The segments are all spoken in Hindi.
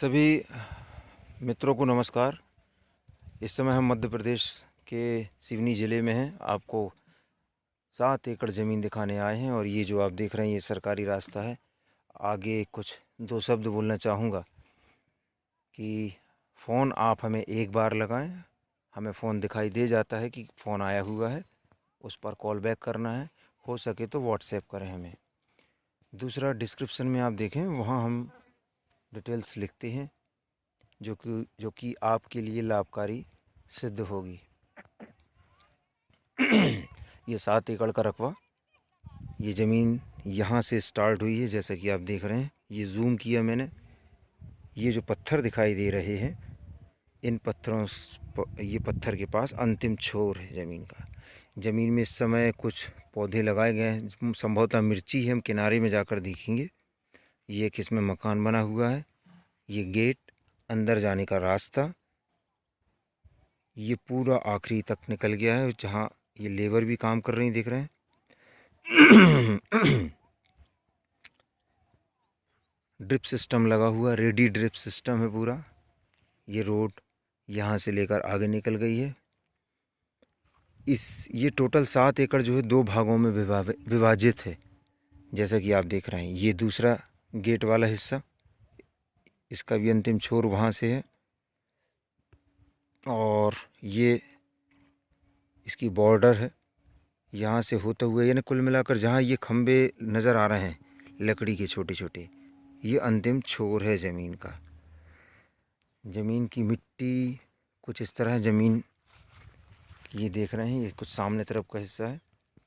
सभी मित्रों को नमस्कार। इस समय हम मध्य प्रदेश के सिवनी ज़िले में हैं। आपको 7 एकड़ ज़मीन दिखाने आए हैं और ये जो आप देख रहे हैं ये सरकारी रास्ता है। आगे कुछ 2 शब्द बोलना चाहूँगा कि फ़ोन आप हमें एक बार लगाएं, हमें फ़ोन दिखाई दे जाता है कि फ़ोन आया हुआ है, उस पर कॉल बैक करना है, हो सके तो व्हाट्सएप करें हमें। दूसरा, डिस्क्रिप्शन में आप देखें, वहाँ हम डिटेल्स लिखते हैं जो कि आपके लिए लाभकारी सिद्ध होगी। ये 7 एकड़ का रकबा, ये ज़मीन यहाँ से स्टार्ट हुई है, जैसा कि आप देख रहे हैं। ये जूम किया मैंने। ये जो पत्थर दिखाई दे रहे हैं, इन पत्थरों ये पत्थर के पास अंतिम छोर है ज़मीन का। ज़मीन में इस समय कुछ पौधे लगाए गए हैं, संभवतः मिर्ची है, हम किनारे में जाकर देखेंगे। ये एक इसमें मकान बना हुआ है, ये गेट, अंदर जाने का रास्ता, ये पूरा आखिरी तक निकल गया है, जहाँ ये लेबर भी काम कर रही दिख रहे हैं। ड्रिप सिस्टम लगा हुआ, रेडी ड्रिप सिस्टम है पूरा। ये रोड यहाँ से लेकर आगे निकल गई है। ये टोटल 7 एकड़ जो है 2 भागों में विभाजित है, जैसा कि आप देख रहे हैं। ये दूसरा गेट वाला हिस्सा, इसका भी अंतिम छोर वहाँ से है, और ये इसकी बॉर्डर है यहाँ से होते हुए, यानी कुल मिलाकर जहाँ ये खंबे नज़र आ रहे हैं लकड़ी के छोटे छोटे, ये अंतिम छोर है ज़मीन का। ज़मीन की मिट्टी कुछ इस तरह, ज़मीन ये देख रहे हैं, ये कुछ सामने तरफ का हिस्सा है।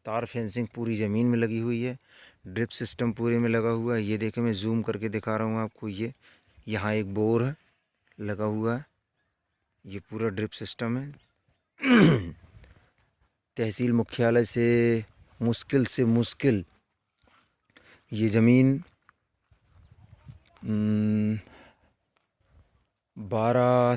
तार फेंसिंग पूरी ज़मीन में लगी हुई है, ड्रिप सिस्टम पूरे में लगा हुआ है। ये देखें, मैं जूम करके दिखा रहा हूँ आपको। ये यहाँ एक बोर है लगा हुआ है, ये पूरा ड्रिप सिस्टम है। तहसील मुख्यालय से मुश्किल ये ज़मीन 12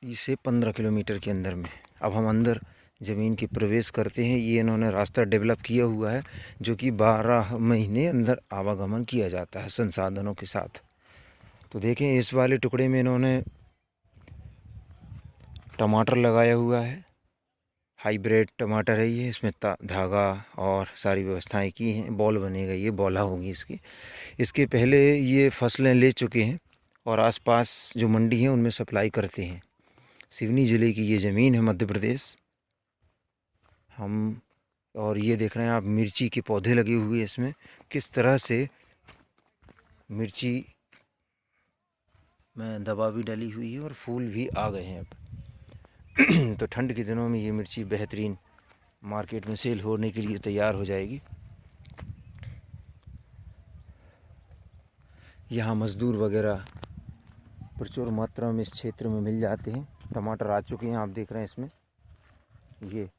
से 15 किलोमीटर के अंदर में। अब हम अंदर ज़मीन के प्रवेश करते हैं। ये इन्होंने रास्ता डेवलप किया हुआ है, जो कि 12 महीने अंदर आवागमन किया जाता है संसाधनों के साथ। तो देखें, इस वाले टुकड़े में इन्होंने टमाटर लगाया हुआ है, हाइब्रिड टमाटर है ये। इसमें धागा और सारी व्यवस्थाएं की हैं, बॉल बनेगा, ये बॉला होगी इसके पहले ये फसलें ले चुके हैं और आसपास जो मंडी हैं उनमें सप्लाई करते हैं। सिवनी ज़िले की ये ज़मीन है, मध्य प्रदेश। और ये देख रहे हैं आप, मिर्ची के पौधे लगे हुए हैं इसमें, किस तरह से मिर्ची में दवा भी डली हुई है और फूल भी आ गए हैं अब। तो ठंड के दिनों में ये मिर्ची बेहतरीन मार्केट में सेल होने के लिए तैयार हो जाएगी। यहाँ मज़दूर वगैरह प्रचुर मात्रा में इस क्षेत्र में मिल जाते हैं। टमाटर आ चुके हैं, आप देख रहे हैं इसमें। ये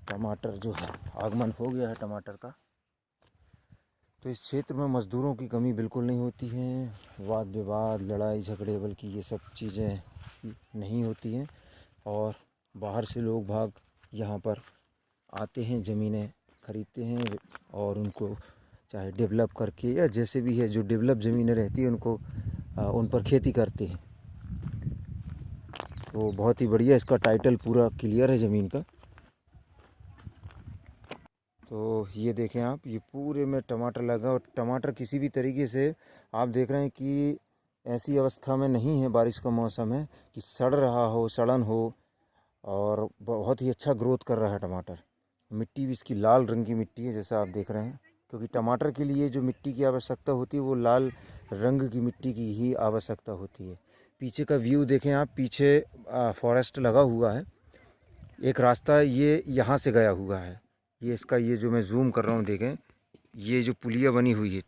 टमाटर जो है, आगमन हो गया है टमाटर का। तो इस क्षेत्र में मज़दूरों की कमी बिल्कुल नहीं होती है। वाद विवाद, लड़ाई झगड़े, बल्कि ये सब चीज़ें नहीं होती हैं। और बाहर से लोग भाग यहाँ पर आते हैं, ज़मीनें खरीदते हैं और उनको चाहे डेवलप करके या जैसे भी है, जो डेवलप ज़मीनें रहती हैं उनको उन पर खेती करते हैं। तो बहुत ही बढ़िया, इसका टाइटल पूरा क्लियर है ज़मीन का। तो ये देखें आप, ये पूरे में टमाटर लगा, और टमाटर किसी भी तरीके से आप देख रहे हैं कि ऐसी अवस्था में नहीं है, बारिश का मौसम है, कि सड़ रहा हो, सड़न हो, और बहुत ही अच्छा ग्रोथ कर रहा है टमाटर। मिट्टी भी इसकी लाल रंग की मिट्टी है, जैसा आप देख रहे हैं, क्योंकि टमाटर के लिए जो मिट्टी की आवश्यकता होती है वो लाल रंग की मिट्टी की ही आवश्यकता होती है। पीछे का व्यू देखें आप, पीछे फॉरेस्ट लगा हुआ है, एक रास्ता ये यहाँ से गया हुआ है। ये इसका, ये जो मैं जूम कर रहा हूँ देखें, ये जो पुलिया बनी हुई है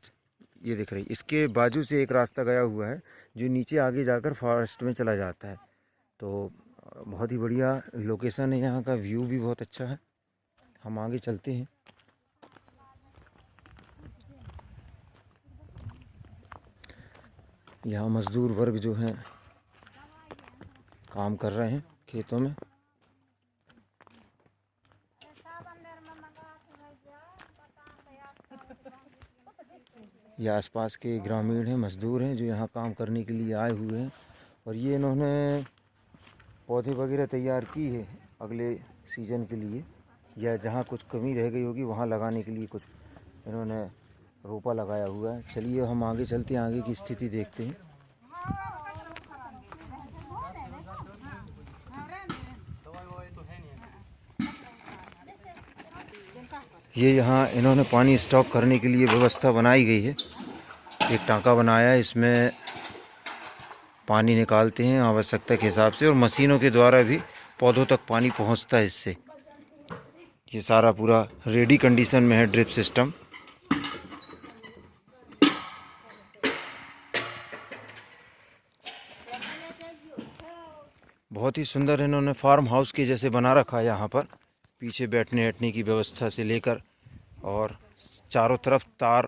ये दिख रही है, इसके बाजू से एक रास्ता गया हुआ है जो नीचे आगे जाकर फॉरेस्ट में चला जाता है। तो बहुत ही बढ़िया लोकेशन है, यहाँ का व्यू भी बहुत अच्छा है। हम आगे चलते हैं। यहाँ मज़दूर वर्ग जो हैं काम कर रहे हैं खेतों में। ये आसपास के ग्रामीण हैं, मज़दूर हैं जो यहाँ काम करने के लिए आए हुए हैं। और ये इन्होंने पौधे वगैरह तैयार की है अगले सीज़न के लिए, या जहाँ कुछ कमी रह गई होगी वहाँ लगाने के लिए कुछ इन्होंने रोपा लगाया हुआ है। चलिए हम आगे चलते हैं, आगे की स्थिति देखते हैं। ये यहाँ इन्होंने पानी स्टॉक करने के लिए व्यवस्था बनाई गई है। एक टांका बनाया है, इसमें पानी निकालते हैं आवश्यकता के हिसाब से, और मशीनों के द्वारा भी पौधों तक पानी पहुंचता है इससे। ये सारा पूरा रेडी कंडीशन में है ड्रिप सिस्टम। बहुत ही सुंदर इन्होंने फार्म हाउस के जैसे बना रखा है यहाँ पर। पीछे बैठने बैठने की व्यवस्था से लेकर, और चारों तरफ तार,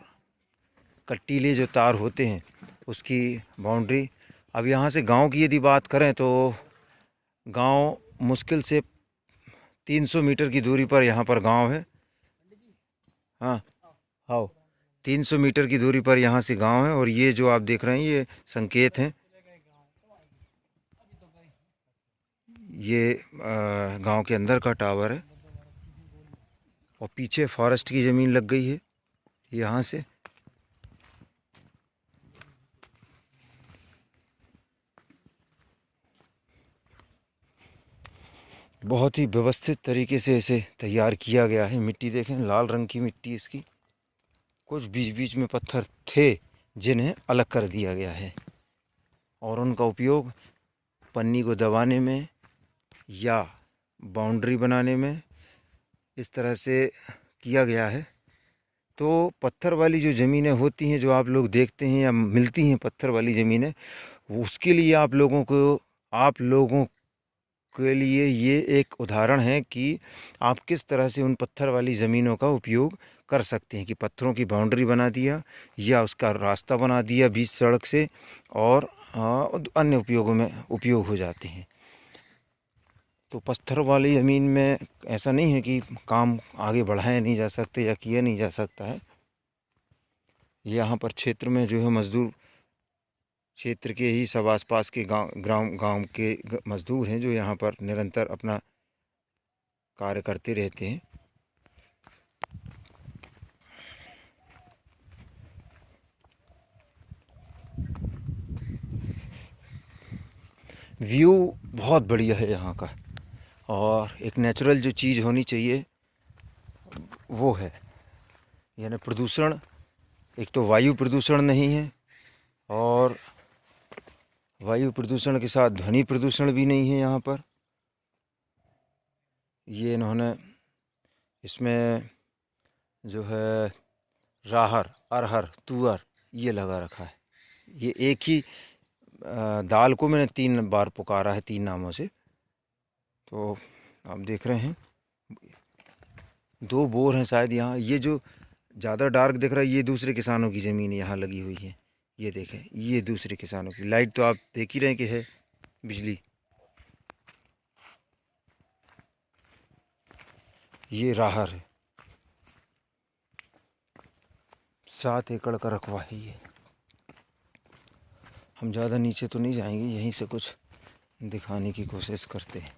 कटीले जो तार होते हैं उसकी बाउंड्री। अब यहाँ से गांव की यदि बात करें तो गांव मुश्किल से 300 मीटर की दूरी पर यहाँ पर गांव है। हाँ हाँ, 300 मीटर की दूरी पर यहाँ से गांव है। और ये जो आप देख रहे हैं ये संकेत हैं, ये गांव के अंदर का टावर है। और पीछे फॉरेस्ट की ज़मीन लग गई है यहाँ से। बहुत ही व्यवस्थित तरीके से इसे तैयार किया गया है। मिट्टी देखें, लाल रंग की मिट्टी इसकी। कुछ बीच बीच में पत्थर थे जिन्हें अलग कर दिया गया है, और उनका उपयोग पन्नी को दबाने में या बाउंड्री बनाने में इस तरह से किया गया है। तो पत्थर वाली जो ज़मीनें होती हैं, जो आप लोग देखते हैं या मिलती हैं पत्थर वाली ज़मीनें, उसके लिए आप लोगों के लिए ये एक उदाहरण है कि आप किस तरह से उन पत्थर वाली ज़मीनों का उपयोग कर सकते हैं। कि पत्थरों की बाउंड्री बना दिया या उसका रास्ता बना दिया बीच सड़क से, और अन्य उपयोगों में उपयोग हो जाते हैं। तो पत्थर वाली ज़मीन में ऐसा नहीं है कि काम आगे बढ़ाया नहीं जा सकते या किया नहीं जा सकता है। यहाँ पर क्षेत्र में जो है मज़दूर क्षेत्र के ही सब आसपास के गांव के मज़दूर हैं जो यहाँ पर निरंतर अपना कार्य करते रहते हैं। व्यू बहुत बढ़िया है यहाँ का, और एक नेचुरल जो चीज़ होनी चाहिए वो है, यानी प्रदूषण। एक तो वायु प्रदूषण नहीं है, और वायु प्रदूषण के साथ ध्वनि प्रदूषण भी नहीं है यहाँ पर। ये इन्होंने इसमें जो है राहर, अरहर, तुअर ये लगा रखा है। ये एक ही दाल को मैंने 3 बार पुकारा है, 3 नामों से। तो आप देख रहे हैं 2 बोर हैं शायद यहाँ। ये जो ज़्यादा डार्क दिख रहा है ये दूसरे किसानों की ज़मीन यहाँ लगी हुई है। ये देखें, ये दूसरे किसानों की। लाइट तो आप देख ही रहे हैं कि है बिजली। ये राहर है, 7 एकड़ का रकबा है ये। हम ज़्यादा नीचे तो नहीं जाएंगे, यहीं से कुछ दिखाने की कोशिश करते हैं।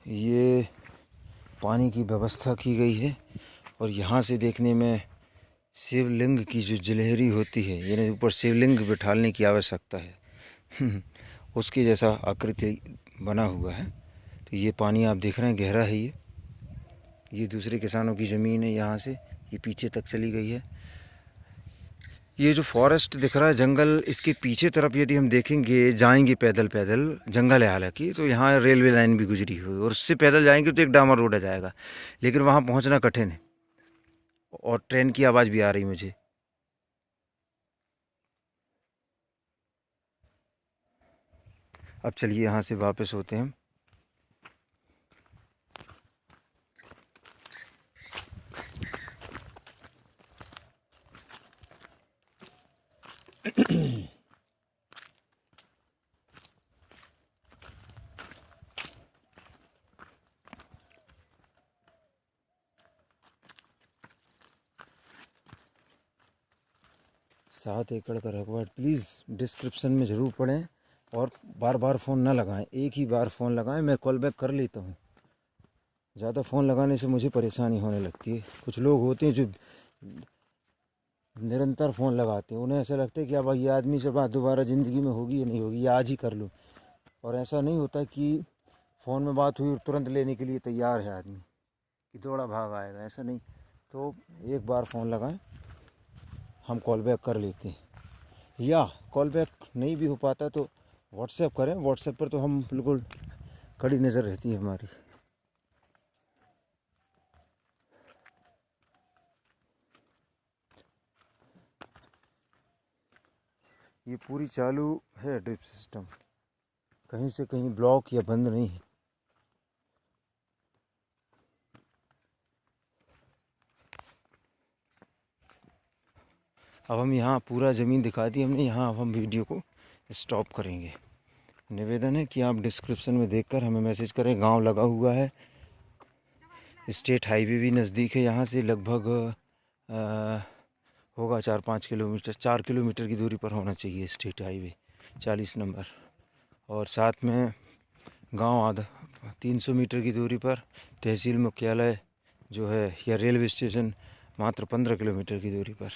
ये पानी की व्यवस्था की गई है, और यहाँ से देखने में शिवलिंग की जो जलहरी होती है, यानी ऊपर शिवलिंग बिठाने की आवश्यकता है उसके जैसा आकृति बना हुआ है। तो ये पानी आप देख रहे हैं गहरा है। ये दूसरे किसानों की ज़मीन है, यहाँ से ये पीछे तक चली गई है। ये जो फॉरेस्ट दिख रहा है जंगल, इसके पीछे तरफ यदि हम देखेंगे, जाएंगे पैदल पैदल, जंगल है हालांकि, तो यहाँ रेलवे लाइन भी गुजरी हुई, और उससे पैदल जाएंगे तो एक डामर रोड आ जाएगा, लेकिन वहाँ पहुँचना कठिन है। और ट्रेन की आवाज़ भी आ रही मुझे। अब चलिए यहाँ से वापस होते हैं। 7 एकड़ का रकबा। प्लीज़ डिस्क्रिप्शन में ज़रूर पढ़ें और बार बार फ़ोन ना लगाएं, एक ही बार फ़ोन लगाएं। मैं कॉल बैक कर लेता हूँ। ज़्यादा फ़ोन लगाने से मुझे परेशानी होने लगती है। कुछ लोग होते हैं जो निरंतर फ़ोन लगाते हैं, उन्हें ऐसा लगता है कि अब ये आदमी से बात दोबारा ज़िंदगी में होगी या नहीं होगी, या आज ही कर लूँ। और ऐसा नहीं होता कि फ़ोन में बात हुई और तुरंत लेने के लिए तैयार है आदमी कि दौड़ा भाग आएगा, ऐसा नहीं। तो एक बार फ़ोन लगाएं, हम कॉल बैक कर लेते हैं, या कॉल बैक नहीं भी हो पाता तो व्हाट्सएप करें। व्हाट्सएप पर तो हम बिल्कुल कड़ी नज़र रहती है हमारी। ये पूरी चालू है ड्रिप सिस्टम, कहीं से कहीं ब्लॉक या बंद नहीं है। अब हम यहाँ पूरा ज़मीन दिखा दी हमने, यहाँ अब हम वीडियो को स्टॉप करेंगे। निवेदन है कि आप डिस्क्रिप्शन में देखकर हमें मैसेज करें। गांव लगा हुआ है, स्टेट हाईवे भी नज़दीक है, यहाँ से लगभग होगा 4-5 किलोमीटर, 4 किलोमीटर की दूरी पर होना चाहिए स्टेट हाईवे 40 नंबर। और साथ में गांव आधा 300 मीटर की दूरी पर तहसील मुख्यालय जो है, या रेलवे स्टेशन मात्र 15 किलोमीटर की दूरी पर।